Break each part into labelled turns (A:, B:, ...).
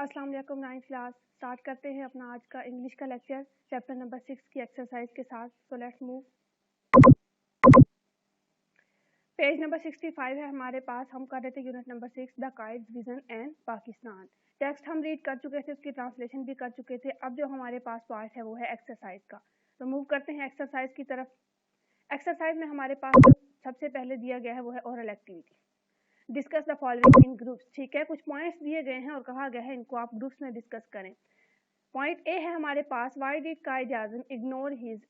A: अस्सलाम वालेकुम। 9th class start करते हैं अपना आज का इंग्लिश का लेक्चर चैप्टर नंबर 6 की एक्सरसाइज के साथ। So let's move. Page number 65 है हमारे पास। हम कर रहे थे unit number 6 the kites vision and Pakistan. Text हम रीड कर चुके थे, उसकी ट्रांसलेशन भी कर चुके थे। अब जो हमारे पास पार्ट है वो है एक्सरसाइज का। तो मूव करते हैं एक्सरसाइज की तरफ। एक्सरसाइज में हमारे पास जो सबसे पहले दिया गया है वो है oral activity. Discuss the following in groups. ठीक है, कुछ पॉइंट्स दिए गए हैं और कहा गया है इनको आप ग्रुप्स में डिस्कस करें। पॉइंट ए है हमारे पास, why did Quaid-e-Azam ignore his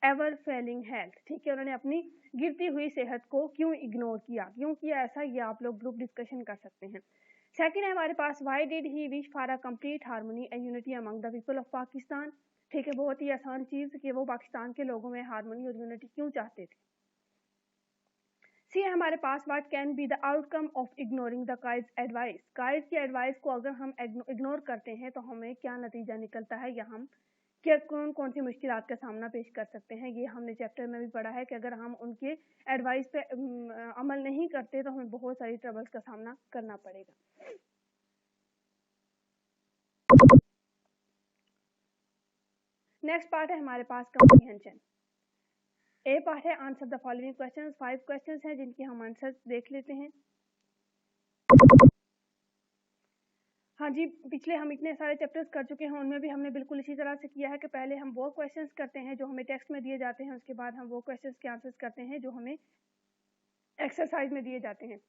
A: ever failing health. ठीक है, उन्होंने अपनी गिरती हुई सेहत को क्यों इग्नोर किया, क्यों किया ऐसा, ये आप लोग ग्रुप डिस्कशन कर सकते हैं। सेकंड है हमारे पास, why did he wish for a complete harmony and unity among the people of Pakistan. ठीक है, बहुत ही आसान चीज कि वो पाकिस्तान के लोगों में हार्मनी और यूनिटी क्यों चाहते थे। सी है हमारे पास, what can be the outcome of ignoring the Quaid's advice. Quaid's की एडवाइस को अगर हम इग्नोर करते हैं तो हमें क्या नतीजा निकलता है, या हम क्या कौन कौन सी मुश्किलात का सामना पेश कर सकते हैं। ये हमने चैप्टर में भी पढ़ा है कि अगर हम उनके एडवाइस पे अमल नहीं करते तो हमें बहुत सारी ट्रबल्स का सामना करना पड़ेगा। नेक्स्ट पार्ट है हमारे पास कॉम्प्रिहेंशन। ए पार्ट है answer the following questions. 5 questions हैं जिनके हम आंसर देख लेते हैं। हाँ जी, पिछले हम इतने सारे चैप्टर्स कर चुके हैं, उनमें भी हमने बिल्कुल इसी तरह से किया है कि पहले हम वो क्वेश्चंस करते हैं जो हमें टेक्स्ट में दिए जाते हैं, उसके बाद हम वो क्वेश्चंस के आंसर्स करते हैं जो हमें एक्सरसाइज में दिए जाते हैं।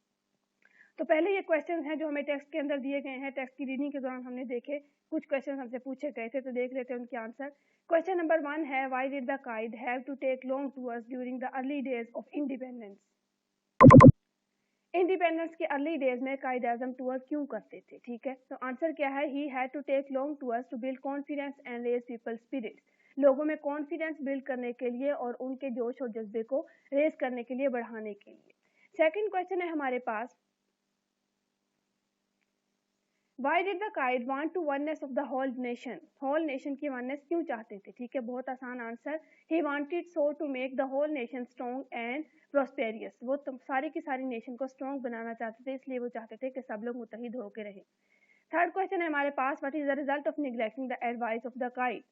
A: तो पहले ये क्वेश्चंस हैं जो हमें टेक्स्ट के अंदर दिए गए हैं। टेक्स्ट की रीडिंग के दौरान हमने देखे, कुछ क्वेश्चन हमसे पूछे गए थे, तो देख लेते हैं उनके आंसर। क्वेश्चन नंबर 1 है, why did the Quaid have to take long tours during the early days of independence. Independence के अर्ली डेज में कायद-ए-आज़म टूर क्यों करते थे। ठीक है, तो आंसर क्या है, he had to take long tours to build confidence and raise people spirit. लोगों में कॉन्फिडेंस बिल्ड करने के लिए और उनके जोश और जज्बे को रेज करने के लिए, बढ़ाने के लिए। सेकंड क्वेश्चन है हमारे पास, Why did the Qaid want to oneness of the whole nation? Whole nation की oneness क्यों चाहते थे। ठीक है, बहुत आसान answer, he wanted so to make the whole nation strong and prosperous। वो सारी की सारी नेशन को स्ट्रॉन्ग बनाना चाहते थे, इसलिए वो चाहते थे कि सब लोग मुत्तहिद होकर रहे। थर्ड क्वेश्चन है हमारे पास, what is the result of neglecting the advice of the Qaid?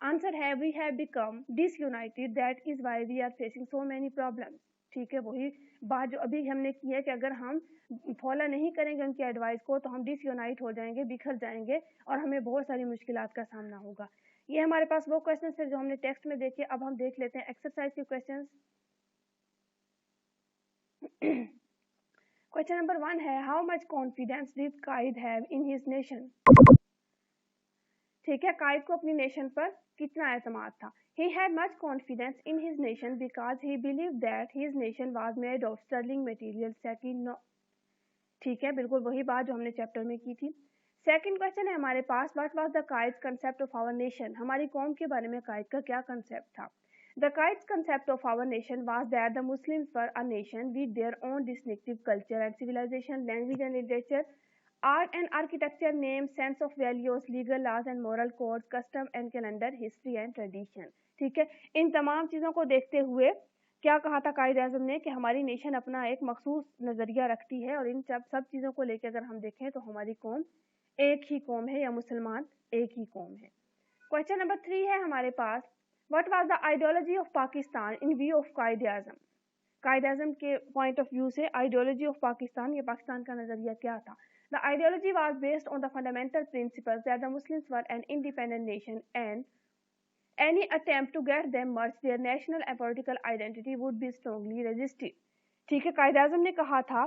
A: Answer है, we have become disunited, that is why we are facing so many problems। ठीक है, वही बात जो अभी हमने की है कि अगर हम फॉलो नहीं करेंगे उनकी एडवाइस को तो हम डिसयूनाइट हो जाएंगे, बिखर जाएंगे और हमें बहुत सारी मुश्किलात का सामना होगा। ये हमारे पास वो क्वेश्चन है जो हमने टेक्स्ट में देखे। अब हम देख लेते हैं एक्सरसाइज के क्वेश्चन। क्वेश्चन नंबर 1 है, how much confidence did Quaid have in his nation. ठीक है, काइद को अपनी नेशन पर कितना एतमाद था। He had much confidence in his nation because he believed that his nation was made of sterling material set in no। ठीक है, बिल्कुल वही बात जो हमने चैप्टर में की थी। सेकंड क्वेश्चन है हमारे पास, what was the Quaid's concept of our nation. हमारी कौम के बारे में काइद का क्या कंसेप्ट था। The Quaid's concept of our nation was that the Muslims were a nation with their own distinctive culture and civilisation, language and literature, art and architecture, name, sense of values, legal laws and moral codes, custom and calendar, history and tradition। ठीक है, इन तमाम चीज़ों को देखते हुए क्या कहा था कायद-ए-आज़म ने कि हमारी नेशन अपना एक मखसूस नज़रिया रखती है और इन सब चीज़ों को लेकर अगर हम देखें तो हमारी कौम एक ही कौम है, या मुसलमान एक ही कौम है। क्वेश्चन नंबर 3 है हमारे पास, what was the ideology of Pakistan in view of Quaid-e-Azam. Quaid-e-Azam के पॉइंट ऑफ व्यू से आइडियोलॉजी ऑफ पाकिस्तान, या पाकिस्तान का नज़रिया क्या था। The ideology was based on the fundamental principles that the Muslims were an independent nation and any attempt to get them merged their national and political identity would be strongly resisted। ठीक है, कायद-ए-आज़म ने कहा था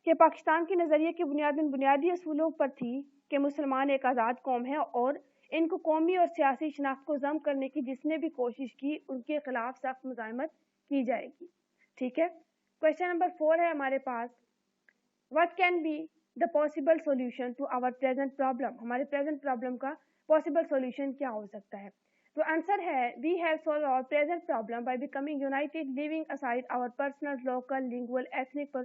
A: कि पाकिस्तान के नज़रिए की बुनियाद इन बुनियादी असूलों पर थी कि मुसलमान एक आज़ाद कौम है और इनको कौमी और सियासी शनाख्त को ज़म करने की जिसने भी कोशिश की उनके खिलाफ सख्त मुज़ाहमत की जाएगी। ठीक है, क्वेश्चन नंबर 4 है हमारे पास, what can be the possible solution to our present problem. हमारे प्रेजेंट प्रॉब्लम का पॉसिबल सोल्यूशन क्या हो सकता है। तो आंसर है, we have solve our present problem by becoming united, leaving aside our personal, local, lingual, ethnic,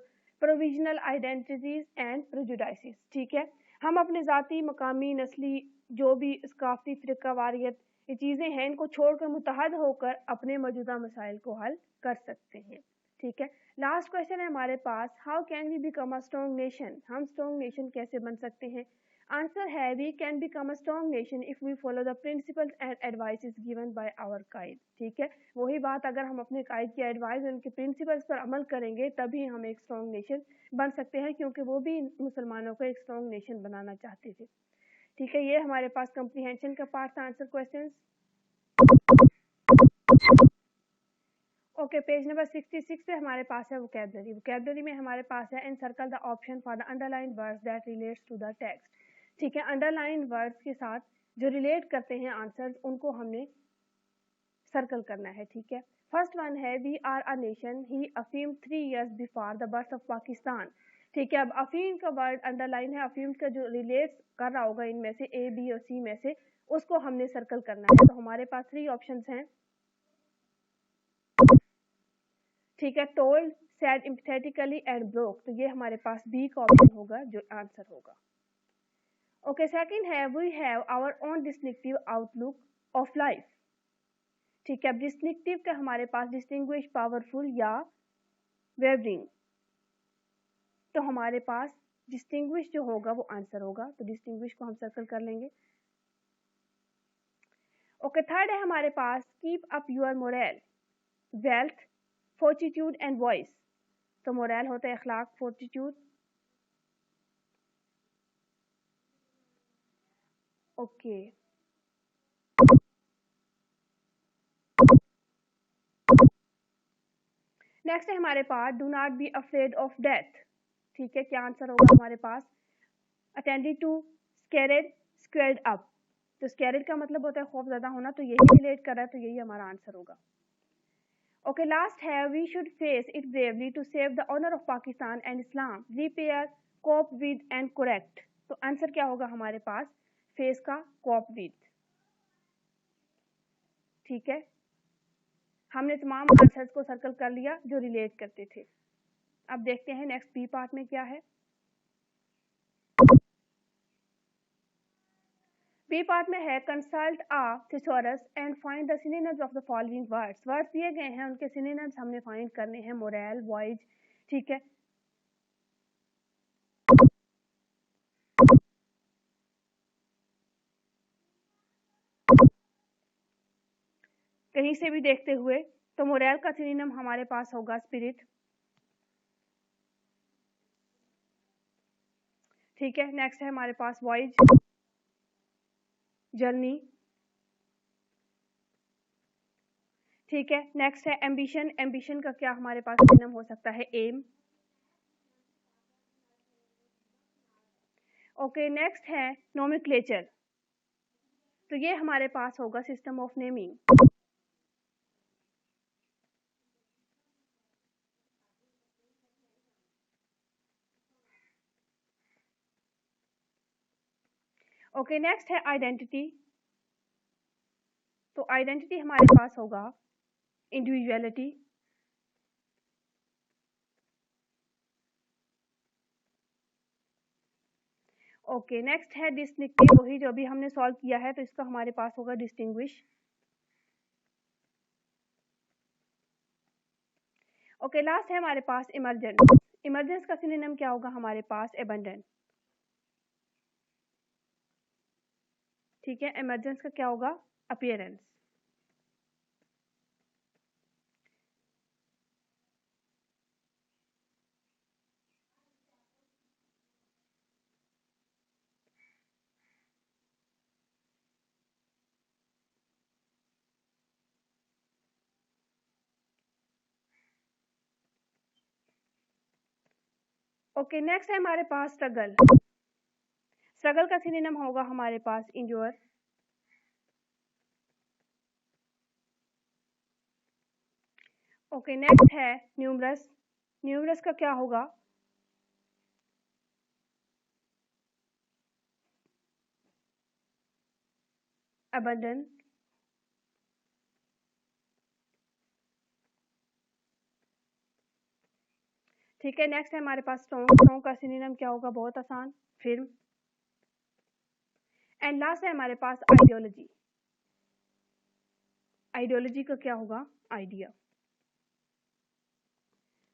A: provisional identities and prejudices. ठीक है, हम अपने ज़ाती, मकामी, नस्ली, जो भी सकाफती फ़िरकावारियत ये चीज़ें हैं, इनको छोड़कर मुत्तहद होकर अपने मौजूदा मसाइल को हल कर सकते हैं। ठीक है। लास्ट क्वेश्चन है हमारे पास, how can we become a strong nation, हम स्ट्रॉन्ग नेशन कैसे बन सकते हैं। आंसर है we can become a strong nation if we follow the principles and advices given by our guide. ठीक है, वही बात, अगर हम अपने गाइड की एडवाइस और उनके प्रिंसिपल्स पर अमल करेंगे तभी हम एक स्ट्रॉन्ग नेशन बन सकते हैं, क्योंकि वो भी मुसलमानों को एक स्ट्रॉन्ग नेशन बनाना चाहते थे। ठीक है, ये हमारे पास कंप्रीहेंशन का पार्ट था, answer questions. Okay, page number 66 पे हमारे पास है वोकैबुलरी। वोकैबुलरी में हमारे पास है encircle the option for the underline words that relates to the text. ठीक है, अंडरलाइन वर्ड्स के साथ जो रिलेट करते हैं आंसर्स, उनको हमने सर्कल करना है। ठीक है, फर्स्ट वन है वी आर अ नेशन ही अफीम 3 years before the birth of Pakistan. ठीक है, अब अफीम का वर्ड अंडरलाइन है, अफीम का जो रिलेट कर रहा होगा इनमें से ए बी और सी में से, उसको हमने सर्कल करना है। तो हमारे पास 3 ऑप्शंस हैं। ठीक है, told, sad, empathetically and broke, तो ये हमारे पास बी का ऑप्शन होगा जो आंसर होगा। ओके, सेकंड है we have our own distinctive outlook of life. ठीक है, अब डिस्टिंक्टिव का हमारे पास डिस्टिंग्विश, पावरफुल या वेवरिंग, तो हमारे पास डिस्टिंग्विश जो होगा वो आंसर होगा, तो डिस्टिंग्विश को हम सर्कल कर लेंगे। ओके, थर्ड है हमारे पास keep up your moral, wealth, fortitude and voice, तो मोरल होता है अखलाक, फोर्टिट्यूड। ओके, नेक्स्ट है हमारे पास do not be afraid of death. ठीक है, क्या आंसर होगा हमारे पास, attended to, scared, squared up, तो स्कैरेड का मतलब होता है खौफ ज़्यादा होना, तो यही रिलेट कर रहा है, तो यही हमारा आंसर होगा। ओके, लास्ट है we should face it bravely to save the honour of Pakistan and Islam, repair, cope with and correct, तो आंसर क्या होगा हमारे पास, फेस का कोप विद। ठीक है, हमने तमाम आंसर्स को सर्कल कर लिया जो रिलेट करते थे। अब देखते हैं नेक्स्ट बी पार्ट में क्या है। बी पार्ट में है consult a thesaurus and find the synonyms of the following words. Words दिए गए हैं, उनके सिनोनिम्स हमने फाइंड करने हैं, मोरल, वॉइज। ठीक है, कहीं से भी देखते हुए, तो मोरल का सिनोनिम हमारे पास होगा स्पिरिट। ठीक है, नेक्स्ट है हमारे पास वॉइज, जर्नी। ठीक है, नेक्स्ट है एम्बिशन, एम्बिशन का क्या हमारे पास सिनोनिम हो सकता है, एम। ओके, नेक्स्ट है नोमेनक्लेचर, तो ये हमारे पास होगा system of naming. Okay, next है आइडेंटिटी, तो आइडेंटिटी हमारे पास होगा इंडिविजुअलिटी। ओके, नेक्स्ट है डिस्टिंक्टिव, वही जो अभी हमने सॉल्व किया है, तो इसका हमारे पास होगा डिस्टिंग्विश। ओके, लास्ट है हमारे पास इमरजेंस, इमरजेंस का सिनोनिम क्या होगा हमारे पास, एबंडेंट। ठीक है, इमरजेंस का क्या होगा, अपीयरेंस। ओके, नेक्स्ट है हमारे पास स्ट्रगल, स्ट्रगल का सिनोनिम होगा हमारे पास इंड्योर। ओके, नेक्स्ट है न्यूमरस, न्यूमरस का क्या होगा, अबंडन। ठीक है, नेक्स्ट है हमारे पास स्ट्रॉन्ग, स्ट्रॉन्ग का सिनोनिम क्या होगा, बहुत आसान, फिल्म। एंड लास्ट है हमारे पास आइडियोलॉजी, आइडियोलॉजी का क्या होगा, आइडिया।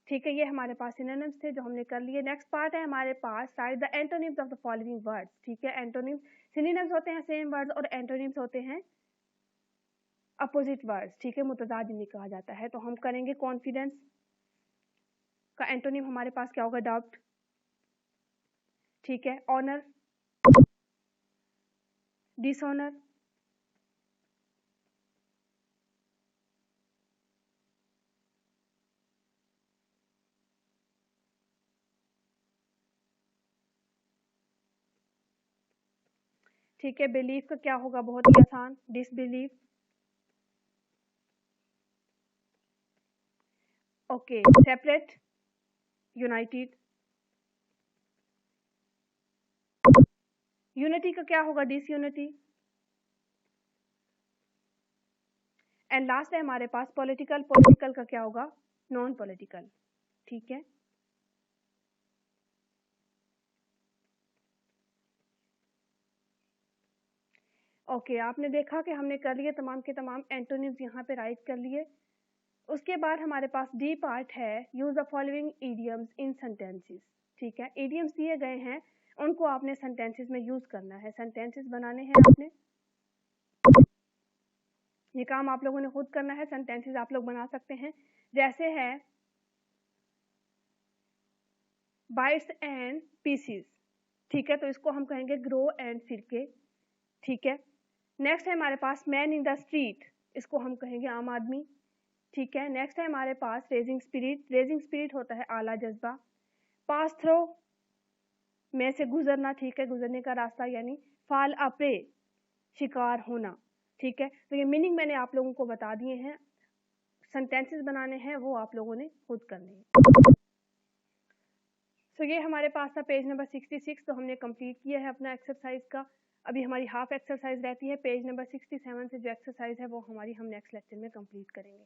A: ठीक है, ये हमारे पास सिनोनिम्स थे जो हमने कर लिए। नेक्स्ट पार्ट है हमारे पास side the antonyms of the following words. ठीक है, एंटोनिम्स, सिनोनिम्स होते हैं सेम वर्ड्स और एंटोनिम्स होते हैं अपोजिट वर्ड्स। ठीक है, मुतजाद जिन्हें कहा जाता है। तो हम करेंगे कॉन्फिडेंस का एंटोनिम हमारे पास क्या होगा, डाउट। ठीक है, ऑनर, डिसऑनर, ठीक है, बिलीफ का क्या होगा, बहुत ही आसान, disbelief. Okay, separate, United, unity का क्या होगा, डिसयूनिटी। एंड लास्ट है हमारे पास पॉलिटिकल, पॉलिटिकल का क्या होगा, नॉन पॉलिटिकल। ठीक है, ओके, आपने देखा कि हमने कर लिए तमाम के तमाम एंटोनिम्स यहाँ पे राइट कर लिए। उसके बाद हमारे पास डी पार्ट है, use the following idioms in sentences. ठीक है, इडियम्स दिए गए हैं, उनको आपने सेंटेंसेस में यूज करना है, सेंटेंसेस बनाने हैं आपने। ये काम आप लोगों ने खुद करना है, सेंटेंसेस आप लोग बना सकते हैं। जैसे है बाइट्स एंड पीसीस। ठीक है, तो इसको हम कहेंगे ग्रो एंड सिरके। ठीक है, नेक्स्ट है हमारे पास मैन इन द स्ट्रीट, इसको हम कहेंगे आम आदमी। ठीक है, नेक्स्ट है हमारे पास रेजिंग स्पिरिट, रेजिंग स्पिरिट होता है आला जज्बा। पास थ्रो, में से गुजरना। ठीक है, गुजरने का रास्ता, यानी फाल अपे, शिकार होना। ठीक है, तो ये मीनिंग मैंने आप लोगों को बता दिए हैं, सेंटेंसेस बनाने हैं वो आप लोगों ने खुद करने हैं। तो ये हमारे पास था पेज नंबर 66, तो हमने कंप्लीट किया है अपना एक्सरसाइज का। अभी हमारी हाफ एक्सरसाइज रहती है, पेज नंबर 67 से जो एक्सरसाइज है वो हमारी हम नेक्स्ट लेक्चर में कंप्लीट करेंगे।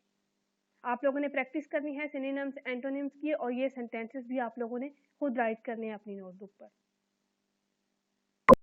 A: आप लोगों ने प्रैक्टिस करनी है सिनोनिम्स, एंटोनिम्स की, और ये सेंटेंसेस भी आप लोगों ने खुद राइट करने हैं अपनी नोटबुक पर।